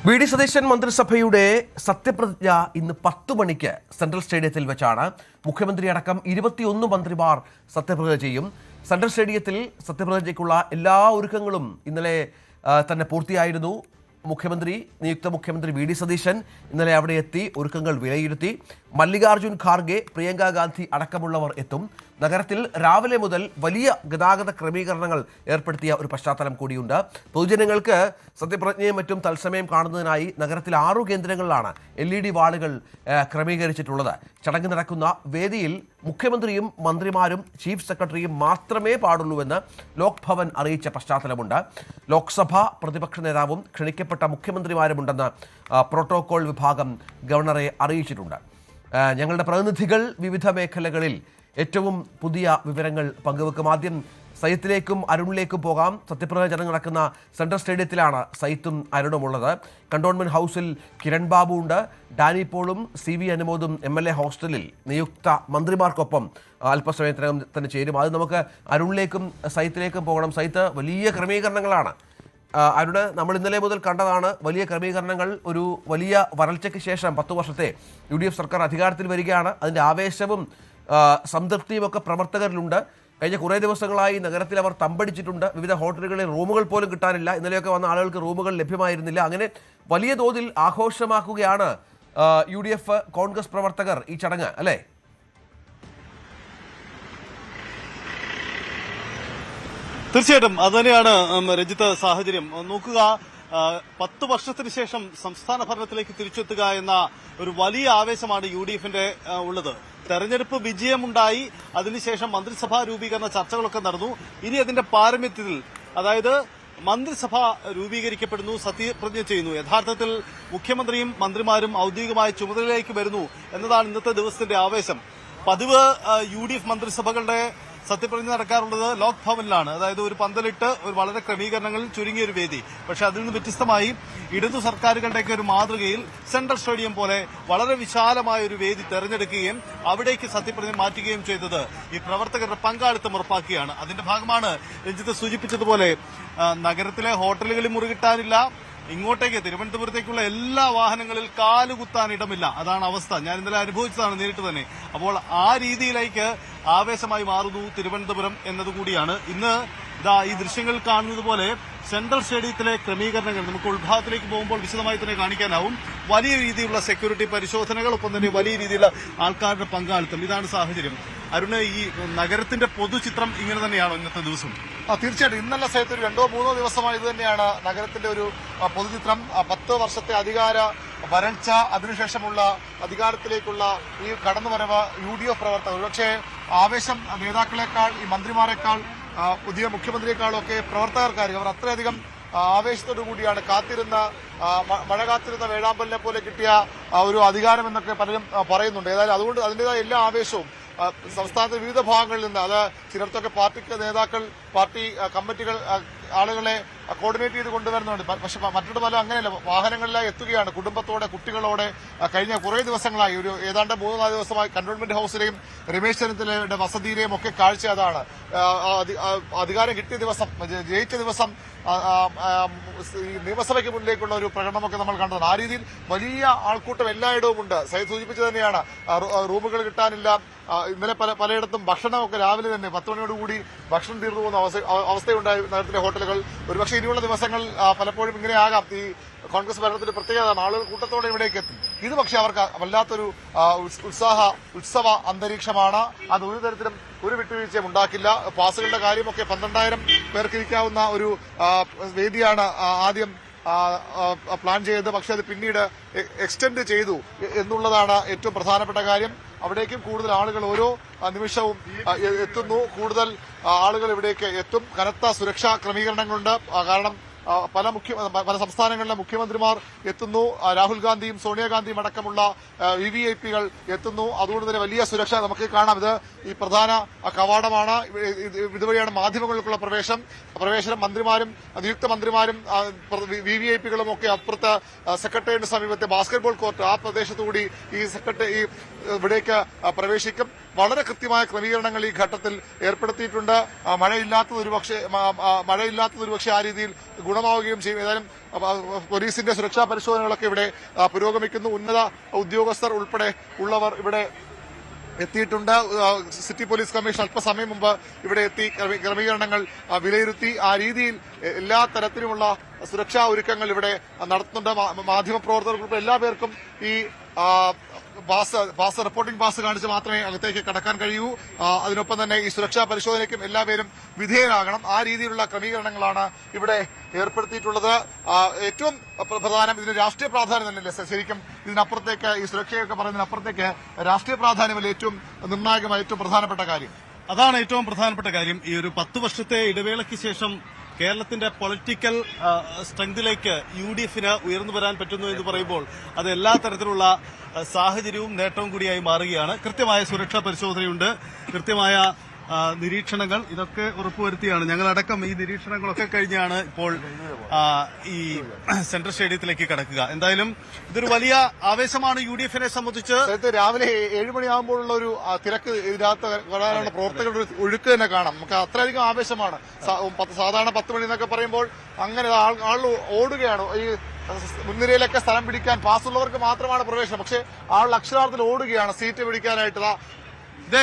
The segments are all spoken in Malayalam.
വി.ഡി. സതീശൻ മന്ത്രിസഭയുടെ സത്യപ്രതിജ്ഞ ഇന്ന് 10 മണിക്ക് സെൻട്രൽ സ്റ്റേഡിയത്തിൽ വെച്ചാണ്. മുഖ്യമന്ത്രി അടക്കം 21 മന്ത്രിമാർ സത്യപ്രതിജ്ഞ ചെയ്യും. സെൻട്രൽ സ്റ്റേഡിയത്തിൽ സത്യപ്രതിജ്ഞയ്ക്കുള്ള എല്ലാ ഒരുക്കങ്ങളും ഇന്നലെ തന്നെ പൂർത്തിയായിരുന്നു. നിയുക്ത മുഖ്യമന്ത്രി വി.ഡി. സതീശൻ ഇന്നലെ അവിടെ എത്തി ഒരുക്കങ്ങൾ വിലയിരുത്തി. മല്ലികാർജുൻ ഖാർഗെ, പ്രിയങ്ക ഗാന്ധി അടക്കമുള്ളവർ എത്തും. നഗരത്തിൽ രാവിലെ മുതൽ വലിയ ഗതാഗത ക്രമീകരണങ്ങൾ ഏർപ്പെടുത്തിയ ഒരു പശ്ചാത്തലം കൂടിയുണ്ട്. പൊതുജനങ്ങൾക്ക് സത്യപ്രതിജ്ഞയും മറ്റും തത്സമയം കാണുന്നതിനായി നഗരത്തിൽ 6 കേന്ദ്രങ്ങളിലാണ് LED വാളുകൾ ക്രമീകരിച്ചിട്ടുള്ളത്. ചടങ്ങ് നടക്കുന്ന വേദിയിൽ മുഖ്യമന്ത്രിയും മന്ത്രിമാരും ചീഫ് സെക്രട്ടറിയും മാത്രമേ പാടുള്ളൂവെന്ന് ലോക്ഭവൻ അറിയിച്ച പശ്ചാത്തലമുണ്ട്. ലോക്സഭ പ്രതിപക്ഷ നേതാവും ക്ഷണിക്കപ്പെട്ട മുഖ്യമന്ത്രിമാരുമുണ്ടെന്ന് പ്രോട്ടോകോൾ വിഭാഗം ഗവർണറെ അറിയിച്ചിട്ടുണ്ട്. ഞങ്ങളുടെ പ്രതിനിധികൾ വിവിധ മേഖലകളിൽ ഏറ്റവും പുതിയ വിവരങ്ങൾ പങ്കുവെക്കും. ആദ്യം സയ്യിത്തിലേക്കും അരുണിലേക്കും പോകാം. സത്യപ്രതിജ്ഞ ചടങ്ങ് നടക്കുന്ന സെൻട്രൽ സ്റ്റേഡിയത്തിലാണ് സയ്യിത്തും അരുണുമുള്ളത്. കണ്ടോൺമെന്റ് ഹൗസിൽ കിരൺ ബാബു ഉണ്ട്. ഡാനി പോളും CV അനുമോദും MLA ഹോസ്റ്റലിൽ നിയുക്ത മന്ത്രിമാർക്കൊപ്പം അല്പസമയത്തിനകം തന്നെ ചേരും. അത് നമുക്ക് അരുണിലേക്കും സയ്യിത്തിലേക്കും പോകണം. സയ്യിത്ത്, വലിയ ക്രമീകരണങ്ങളാണ്. അരുണ്, നമ്മൾ ഇന്നലെ മുതൽ കണ്ടതാണ് വലിയ ക്രമീകരണങ്ങൾ. ഒരു വലിയ വരൾച്ചയ്ക്ക് ശേഷം 10 വർഷത്തെ UDF സർക്കാർ അധികാരത്തിൽ വരികയാണ്. അതിൻ്റെ ആവേശവും സംതൃപ്തിയും ഒക്കെ പ്രവർത്തകരിലുണ്ട്. കഴിഞ്ഞ കുറേ ദിവസങ്ങളായി നഗരത്തിൽ അവർ തമ്പടിച്ചിട്ടുണ്ട്. വിവിധ ഹോട്ടലുകളിൽ റൂമുകൾ പോലും കിട്ടാനില്ല. ഇന്നലെയൊക്കെ വന്ന ആളുകൾക്ക് റൂമുകൾ ലഭ്യമായിരുന്നില്ല. അങ്ങനെ വലിയ തോതിൽ ആഘോഷമാക്കുകയാണ് UDF കോൺഗ്രസ് പ്രവർത്തകർ ഈ ചടങ്ങ്, അല്ലേ? തീർച്ചയായിട്ടും അതുതന്നെയാണ് രഞ്ജിത്ത് സാഹചര്യം. നോക്കുക, 10 വർഷത്തിന് ശേഷം സംസ്ഥാന ഭരണത്തിലേക്ക് തിരിച്ചെത്തുക എന്ന ഒരു വലിയ ആവേശമാണ് UDFന്റെ ഉള്ളത്. തെരഞ്ഞെടുപ്പ് വിജയമുണ്ടായി, അതിനുശേഷം മന്ത്രിസഭാ രൂപീകരണ ചർച്ചകളൊക്കെ നടന്നു. ഇനി അതിന്റെ പാരമ്യത്തിൽ, അതായത് മന്ത്രിസഭ രൂപീകരിക്കപ്പെടുന്നു, സത്യപ്രതിജ്ഞ ചെയ്യുന്നു. യഥാർത്ഥത്തിൽ മുഖ്യമന്ത്രിയും മന്ത്രിമാരും ഔദ്യോഗികമായ ചുമതലയിലേക്ക് വരുന്നു എന്നതാണ് ഇന്നത്തെ ദിവസത്തിന്റെ ആവേശം. പതിവ് UDF മന്ത്രിസഭകളുടെ സത്യപ്രതിജ്ഞ നടക്കാറുള്ളത് ലോക് ഭവനിലാണ്. അതായത് ഒരു പന്തലിട്ട് ഒരു വളരെ ക്രമീകരണങ്ങളിൽ ചുരുങ്ങിയ ഒരു വേദി. പക്ഷെ അതിൽ നിന്ന് വ്യത്യസ്തമായി ഇടതു സർക്കാരുകളുടെയൊക്കെ ഒരു മാതൃകയിൽ സെൻട്രൽ സ്റ്റേഡിയം പോലെ വളരെ വിശാലമായ ഒരു വേദി തെരഞ്ഞെടുക്കുകയും അവിടേക്ക് സത്യപ്രതിജ്ഞ മാറ്റുകയും ചെയ്തത് ഈ പ്രവർത്തകരുടെ പങ്കാളിത്തം ഉറപ്പാക്കുകയാണ്. അതിന്റെ ഭാഗമാണ് രഞ്ജിത്ത് സൂചിപ്പിച്ചതുപോലെ നഗരത്തിലെ ഹോട്ടലുകളിൽ മുറികിട്ടാനില്ല. ഇങ്ങോട്ടേക്ക് തിരുവനന്തപുരത്തേക്കുള്ള എല്ലാ വാഹനങ്ങളിൽ കാലുകുത്താൻ ഇടമില്ല. അതാണ് അവസ്ഥ. ഞാൻ ഇന്നലെ അനുഭവിച്ചതാണ് നേരിട്ട് തന്നെ. അപ്പോൾ ആ രീതിയിലേക്ക് ആവേശമായി മാറുന്നു തിരുവനന്തപുരം എന്നതുകൂടിയാണ്. ഇന്ന് ഈ ദൃശ്യങ്ങൾ കാണുന്നത് പോലെ സെൻട്രൽ സ്റ്റേഡിയത്തിലെ ക്രമീകരണങ്ങൾ നമുക്ക് ഉൾഭാഗത്തിലേക്ക് പോകുമ്പോൾ വിശദമായി തന്നെ കാണിക്കാനാവും. വലിയ രീതിയിലുള്ള സെക്യൂരിറ്റി പരിശോധനകൾ, ഒപ്പം തന്നെ വലിയ രീതിയിലുള്ള ആൾക്കാരുടെ പങ്കാളിത്തം. ഇതാണ് സാഹചര്യം. അരുണ്, ഈ നഗരത്തിന്റെ പൊതുചിത്രം ഇങ്ങനെ തന്നെയാണോ ഇന്നത്തെ ദിവസം? തീർച്ചയായിട്ടും ഇന്നലെ സഹിതം 2-3 ദിവസമായി ഇത് തന്നെയാണ് നഗരത്തിന്റെ ഒരു പൊതുചിത്രം. 10 വർഷത്തെ അധികാര വരൾച്ച, അതിനുശേഷമുള്ള അധികാരത്തിലേക്കുള്ള ഈ കടന്നുവരവ് UDF പ്രവർത്തകർ, പക്ഷേ ആവേശം നേതാക്കളെക്കാൾ, ഈ മന്ത്രിമാരെക്കാൾ, പുതിയ മുഖ്യമന്ത്രിയെക്കാളൊക്കെ പ്രവർത്തകർക്കായിരിക്കും. അവർ അത്രയധികം ആവേശത്തോടു കൂടിയാണ് മഴ കാത്തിരുന്ന വേഴാമ്പലിനെ പോലെ കിട്ടിയ ഒരു അധികാരം എന്നൊക്കെ പലരും പറയുന്നുണ്ട്. ഏതായാലും അതുകൊണ്ട് അതിൻ്റെതായ എല്ലാ ആവേശവും സംസ്ഥാനത്തെ വിവിധ ഭാഗങ്ങളിൽ നിന്ന്, അത് ചിലർക്കൊക്കെ പാർട്ടി നേതാക്കൾ, പാർട്ടി കമ്മിറ്റികൾ ആളുകളെ കോർഡിനേറ്റ് ചെയ്ത് കൊണ്ടുവരുന്നുണ്ട്. പക്ഷെ മറ്റൊരു പല അങ്ങനെയല്ല, വാഹനങ്ങളിലായി എത്തുകയാണ് കുടുംബത്തോടെ, കുട്ടികളോടെ. കഴിഞ്ഞ കുറേ ദിവസങ്ങളായി, ഏതാണ്ട് 3-4 ദിവസമായി കണ്ടോൺമെന്റ് ഹൌസിലെയും രമേശ് ചെന്നിത്തലയുടെ വസതിയിലെയും ഒക്കെ കാഴ്ച അതാണ്. അധികാരം കിട്ടിയ ദിവസം, ജയിച്ച ദിവസം നിയമസഭയ്ക്ക് മുന്നിലേക്കുള്ള ഒരു പ്രകടനമൊക്കെ നമ്മൾ കണ്ടതാണ്. ആ രീതിയിൽ വലിയ ആൾക്കൂട്ടം എല്ലായിടവും ഉണ്ട്. സയ്യിദ് സൂചിപ്പിച്ചു തന്നെയാണ്, റൂമുകൾ കിട്ടാനില്ല. ഇന്നലെ പലയിടത്തും ഭക്ഷണമൊക്കെ രാവിലെ തന്നെ 10 മണിയോടുകൂടി ഭക്ഷണം തീർന്നു പോകുന്ന അവസ്ഥയുണ്ടായി നഗരത്തിലെ ഹോട്ടലുകൾ. ഒരുപക്ഷെ ഇനിയുള്ള ദിവസങ്ങൾ പലപ്പോഴും ഇങ്ങനെയാകാം. ഈ കോൺഗ്രസ് ഭരണത്തിന്റെ പ്രത്യേകത, ആളുകൾ കൂട്ടത്തോടെ ഇവിടേക്ക് എത്തും. ഇത് പക്ഷേ അവർക്ക് വല്ലാത്തൊരു ഉത്സവ അന്തരീക്ഷമാണ്. അത് ഒരു തരത്തിലും ഒരു വിട്ടുവീഴ്ചയും ഉണ്ടാക്കില്ല. പാസുകളുടെ കാര്യമൊക്കെ 12,000 പേർക്ക് ഇരിക്കാവുന്ന ഒരു വേദിയാണ് ആദ്യം പ്ലാൻ ചെയ്തത്. പക്ഷെ അത് പിന്നീട് എക്സ്റ്റെൻഡ് ചെയ്തു എന്നുള്ളതാണ് ഏറ്റവും പ്രധാനപ്പെട്ട കാര്യം. അവിടേക്കും കൂടുതൽ ആളുകൾ ഓരോ നിമിഷവും എത്തുന്നു. കൂടുതൽ ആളുകൾ ഇവിടേക്ക് എത്തും. കനത്ത സുരക്ഷാ ക്രമീകരണങ്ങളുണ്ട്. കാരണം പല സംസ്ഥാനങ്ങളിലെ മുഖ്യമന്ത്രിമാർ എത്തുന്നു. രാഹുൽ ഗാന്ധിയും സോണിയാഗാന്ധിയും അടക്കമുള്ള VVIPകൾ എത്തുന്നു. അതുകൊണ്ട് തന്നെ വലിയ സുരക്ഷ നമുക്ക് കാണാം. ഇത് ഈ പ്രധാന കവാടമാണ്. ഇതുവഴിയാണ് മാധ്യമങ്ങൾക്കുള്ള പ്രവേശനം. മന്ത്രിമാരും നിയുക്ത മന്ത്രിമാരും VVIPകളും ഒക്കെ അപ്പുറത്ത് സെക്രട്ടേറിയറ്റിന് സമീപത്തെ ബാസ്കറ്റ്ബോൾ കോർട്ട്, ആ പ്രദേശത്തുകൂടി ഈ ഇവിടേക്ക് പ്രവേശിക്കും. വളരെ കൃത്യമായ ക്രമീകരണങ്ങൾ ഈ ഘട്ടത്തിൽ ഏർപ്പെടുത്തിയിട്ടുണ്ട്. മഴയില്ലാത്തത് ഒരുപക്ഷെ ആ രീതിയിൽ ഗുണമാവുകയും ചെയ്യും. ഏതായാലും പോലീസിന്റെ സുരക്ഷാ പരിശോധനകളൊക്കെ ഇവിടെ പുരോഗമിക്കുന്നു. ഉന്നത ഉദ്യോഗസ്ഥർ ഉൾപ്പെടെ ഉള്ളവർ ഇവിടെ എത്തിയിട്ടുണ്ട്. സിറ്റി പോലീസ് കമ്മീഷൻ അല്പസമയം മുമ്പ് ഇവിടെ എത്തി ക്രമീകരണങ്ങൾ വിലയിരുത്തി. ആ രീതിയിൽ എല്ലാ തരത്തിലുമുള്ള സുരക്ഷാ ഒരുക്കങ്ങൾ ഇവിടെ നടത്തുന്നുണ്ട്. മാധ്യമപ്രവർത്തകർക്ക് എല്ലാ പേർക്കും ഈ പാസ് റിപ്പോർട്ടിംഗ് പാസ് കാണിച്ച് മാത്രമേ അകത്തേക്ക് കടക്കാൻ കഴിയൂ. അതിനൊപ്പം തന്നെ ഈ സുരക്ഷാ പരിശോധനയ്ക്കും എല്ലാവരും വിധേയരാകണം. ആ രീതിയിലുള്ള ക്രമീകരണങ്ങളാണ് ഇവിടെ ഏർപ്പെടുത്തിയിട്ടുള്ളത്. ഏറ്റവും പ്രധാനം ഇതിന് രാഷ്ട്രീയ പ്രാധാന്യം തന്നെയല്ലേ ശരിക്കും. ഇതിനപ്പുറത്തേക്ക് ഈ സുരക്ഷയൊക്കെ പറയുന്നതിനപ്പുറത്തേക്ക് രാഷ്ട്രീയ പ്രാധാന്യമല്ല ഏറ്റവും നിർണായകമായ ഏറ്റവും പ്രധാനപ്പെട്ട കാര്യം. അതാണ് ഏറ്റവും പ്രധാനപ്പെട്ട കാര്യം. ഈ ഒരു 10 വർഷത്തെ ഇടവേളയ്ക്ക് ശേഷം കേരളത്തിന്റെ പൊളിറ്റിക്കൽ സ്ട്രെങ്തിലേക്ക് UDFന് ഉയർന്നു വരാൻ പറ്റുന്നു എന്ന് പറയുമ്പോൾ അത് എല്ലാ തരത്തിലുള്ള സാഹചര്യവും നേട്ടവും കൂടിയായി മാറുകയാണ്. കൃത്യമായ സുരക്ഷാ പരിശോധനയുണ്ട്, കൃത്യമായ നിരീക്ഷണങ്ങൾ, ഇതൊക്കെ ഉറപ്പുവരുത്തിയാണ് ഞങ്ങളടക്കം ഈ നിരീക്ഷണങ്ങളൊക്കെ കഴിഞ്ഞാണ് ഇപ്പോൾ ഈ സെൻട്രൽ സ്റ്റേഡിയത്തിലേക്ക് കടക്കുക. എന്തായാലും ഇതൊരു വലിയ ആവേശമാണ് UDFനെ സംബന്ധിച്ച്. രാവിലെ 7 മണിയാകുമ്പോഴുള്ള ഒരു തിരക്ക് ഇതിനകത്ത് വരാനുള്ള പ്രവർത്തകരുടെ ഒഴുക്ക് തന്നെ കാണാം. നമുക്ക് അത്രയധികം ആവേശമാണ്. സാധാരണ 10 മണി എന്നൊക്കെ പറയുമ്പോൾ അങ്ങനെ ആൾ ഓടുകയാണ്. ഈ മുൻനിരയിലൊക്കെ സ്ഥലം പിടിക്കാൻ പാസ്സുള്ളവർക്ക് മാത്രമാണ് പ്രവേശനം. പക്ഷെ ആൾ അക്ഷരാർത്ഥത്തിൽ ഓടുകയാണ് സീറ്റ് പിടിക്കാനായിട്ട്.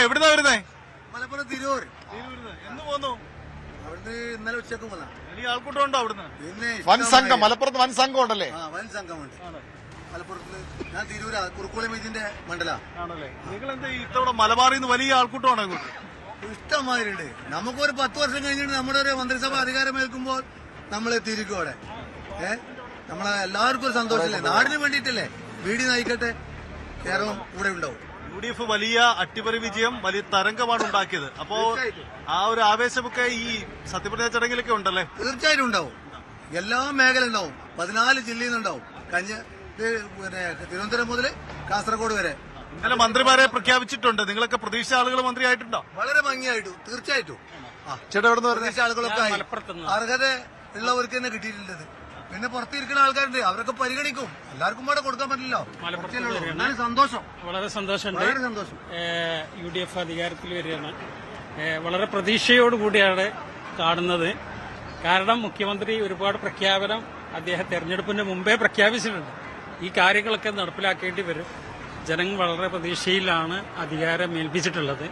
എവിടുന്നാ വരുന്നേ? മലപ്പുറം തിരൂർ. എന്ന് പോന്നു? അവിടുന്ന് ഇന്നലെ ഉച്ചക്ക് പോന്ന വലിയ ആൾക്കൂട്ടം ഉണ്ടോ അവിടുന്ന്? പിന്നെ വൻ സംഘം, മലപ്പുറത്ത് വൻ സംഘം ഉണ്ടല്ലേ? വൻ സംഘമുണ്ട് മലപ്പുറത്ത്. ഞാൻ തിരൂരാ, കുറുക്കോളി മീറ്റിന്റെ മണ്ഡല ആണല്ലേ. നിങ്ങൾ എന്താ ഇത്തവണ മലബാറിൽ നിന്ന് വലിയ ആൾക്കൂട്ടമാണോ ഇങ്ങോട്ട്? ഇഷ്ടമാതിരിണ്ട്. നമുക്കൊരു 10 വർഷം കഴിഞ്ഞിട്ട് നമ്മുടെ ഒരു മന്ത്രിസഭ അധികാരമേൽക്കുമ്പോൾ നമ്മൾ തിരിക്കും അവിടെ. നമ്മളെ എല്ലാവർക്കും ഒരു സന്തോഷമില്ലേ, നാടിന് വേണ്ടിയിട്ടല്ലേ. വീടി നയിക്കട്ടെ, കേരളം കൂടെ ഉണ്ടാവും. UDF വലിയ അട്ടിമറി വിജയം, വലിയ തരംഗമാണ് ഉണ്ടാക്കിയത്. അപ്പോ ആ ഒരു ആവേശമൊക്കെ ഈ സത്യപ്രതിജ്ഞ ചടങ്ങിലൊക്കെ ഉണ്ടല്ലേ? തീർച്ചയായിട്ടും ഉണ്ടാവും. എല്ലാ മേഖല ഉണ്ടാവും. 14 ജില്ലയിൽ നിന്നുണ്ടാവും. തിരുവനന്തപുരം മുതൽ കാസർഗോഡ് വരെ. ഇന്നലെ മന്ത്രിമാരെ പ്രഖ്യാപിച്ചിട്ടുണ്ട്. നിങ്ങളൊക്കെ പ്രതീക്ഷ ആളുകൾ മന്ത്രിയായിട്ടുണ്ടോ? വളരെ ഭംഗിയായിട്ടും തീർച്ചയായിട്ടും ചേട്ടാ എവിടെ നിന്ന് പ്രതീക്ഷ ആളുകളൊക്കെ അർഹത ഉള്ളവർക്ക് തന്നെ കിട്ടിയിട്ടുണ്ട്. പിന്നെ പുറത്തിരിക്കുന്ന ആൾക്കാരുണ്ട്, അവരൊക്കെ പരിഗണിക്കും. എല്ലാവർക്കും ഇവിടെ കൊടുക്കാൻ പറ്റില്ലല്ലോ. സന്തോഷം, വളരെ സന്തോഷമുണ്ട്. വളരെ സന്തോഷം. UDF അധികാരത്തിൽ വരികയാണ്. വളരെ പ്രതീക്ഷയോടുകൂടിയാണ് കാണുന്നത്. കാരണം മുഖ്യമന്ത്രി ഒരുപാട് പ്രഖ്യാപനം അദ്ദേഹം തെരഞ്ഞെടുപ്പിന് മുമ്പേ പ്രഖ്യാപിച്ചിട്ടുണ്ട്. ഈ കാര്യങ്ങളൊക്കെ നടപ്പിലാക്കേണ്ടി വരും. ജനങ്ങൾ വളരെ പ്രതീക്ഷയിലാണ് അധികാരം ഏൽപ്പിച്ചിട്ടുള്ളത്.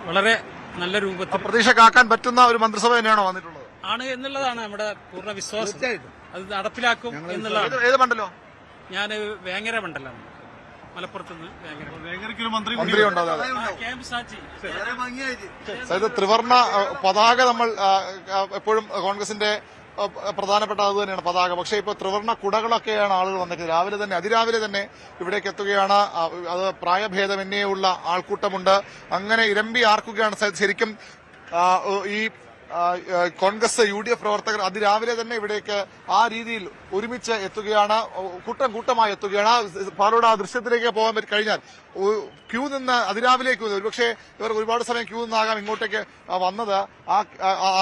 വളരെ നല്ല രൂപത്തിൽ പ്രതീക്ഷ കാക്കാൻ പറ്റുന്ന ഒരു മന്ത്രിസഭ തന്നെയാണോ വന്നിട്ടുള്ളത്? ആണ് എന്നുള്ളതാണ് നമ്മുടെ പൂർണ്ണ വിശ്വാസം. അത് നടപ്പിലാക്കും എന്നുള്ളതാണ്. ഏത് മണ്ഡലം? ഞാൻ വേങ്ങര മണ്ഡലമാണ്, മലപ്പുറത്തുനിന്ന്. വേങ്ങരയ്ക്കൊരു മന്ത്രി അതായത് ത്രിവർണ്ണ പതാക നമ്മൾ എപ്പോഴും കോൺഗ്രസിന്റെ പ്രധാനപ്പെട്ട അത് തന്നെയാണ് പതാക. പക്ഷേ ഇപ്പോൾ ത്രിവർണ്ണ കുടകളൊക്കെയാണ് ആളുകൾ വന്നിട്ട് അതിരാവിലെ തന്നെ ഇവിടേക്ക് എത്തുകയാണ്. അത് പ്രായഭേദമന്യേ ഉള്ള ആൾക്കൂട്ടമുണ്ട്. അങ്ങനെ ഇരമ്പി ആർക്കുകയാണ് ശരിക്കും ഈ കോൺഗ്രസ് UDF പ്രവർത്തകർ അതിരാവിലെ തന്നെ ഇവിടേക്ക് ആ രീതിയിൽ ഒരുമിച്ച് എത്തുകയാണ്, കൂട്ടമായി എത്തുകയാണ്. പാലോട് ആ ദൃശ്യത്തിലേക്ക് പോകാൻ കഴിഞ്ഞാൽ ക്യൂ നിന്ന് അതിരാവിലെ ക്യൂ നിന്ന്, ഒരുപക്ഷെ ഇവർ ഒരുപാട് സമയം ക്യൂ നിന്നാകാം ഇങ്ങോട്ടേക്ക് വന്നത്.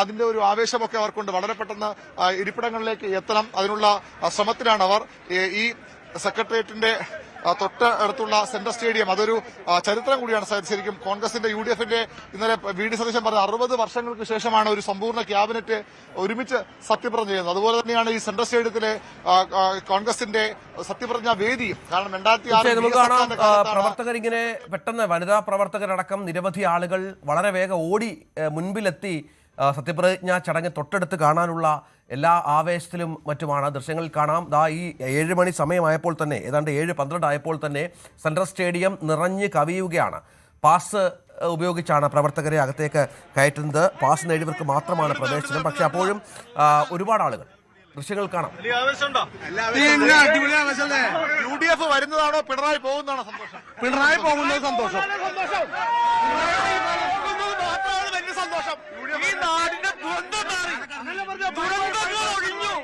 അതിന്റെ ഒരു ആവേശമൊക്കെ അവർക്കുണ്ട്. വളരെ പെട്ടെന്ന് ഇരിപ്പിടങ്ങളിലേക്ക് എത്തണം, അതിനുള്ള ശ്രമത്തിലാണ് അവർ. ഈ സെക്രട്ടേറിയറ്റിന്റെ തൊട്ട് അടുത്തുള്ള സെൻട്രൽ സ്റ്റേഡിയം അതൊരു ചരിത്രം കൂടിയാണ് ശരിക്കും. കോൺഗ്രസിന്റെ UDFന്റെ ഇന്നലെ VD സതീശൻ പറഞ്ഞ 60 വർഷങ്ങൾക്ക് ശേഷമാണ് ഒരു സമ്പൂർണ്ണ ക്യാബിനറ്റ് ഒരുമിച്ച് സത്യപ്രതിജ്ഞ ചെയ്യുന്നത്. അതുപോലെ തന്നെയാണ് ഈ സെൻട്രൽ സ്റ്റേഡിയത്തിലെ കോൺഗ്രസിന്റെ സത്യപ്രതിജ്ഞാ വേദിയും. കാരണം 2006 പ്രവർത്തകർ ഇങ്ങനെ പെട്ടെന്ന് വനിതാ പ്രവർത്തകരടക്കം നിരവധി ആളുകൾ വളരെ വേഗം ഓടി മുൻപിലെത്തി സത്യപ്രതിജ്ഞാ ചടങ്ങ് തൊട്ടടുത്ത് കാണാനുള്ള എല്ലാ ആവേശത്തിലും മറ്റുമാണ്. ദൃശ്യങ്ങളിൽ കാണാം. ഈ 7 മണി സമയമായപ്പോൾ തന്നെ, ഏതാണ്ട് 7:12 ആയപ്പോൾ തന്നെ സെൻട്രൽ സ്റ്റേഡിയം നിറഞ്ഞ് കവിയുകയാണ്. പാസ് ഉപയോഗിച്ചാണ് പ്രവർത്തകരെ അകത്തേക്ക് കയറ്റുന്നത്. പാസ് നേടിയവർക്ക് മാത്രമാണ് പ്രവേശനം. പക്ഷെ അപ്പോഴും ഒരുപാട് ആളുകൾ ദൃശ്യങ്ങൾ കാണാം. UDF വരുന്നതാണോ പിണറായി പോകുന്നതാണോ സന്തോഷം? പിണറായി പോകുന്നത് സന്തോഷം. ഈ നാടിന്റെ ദുരന്തം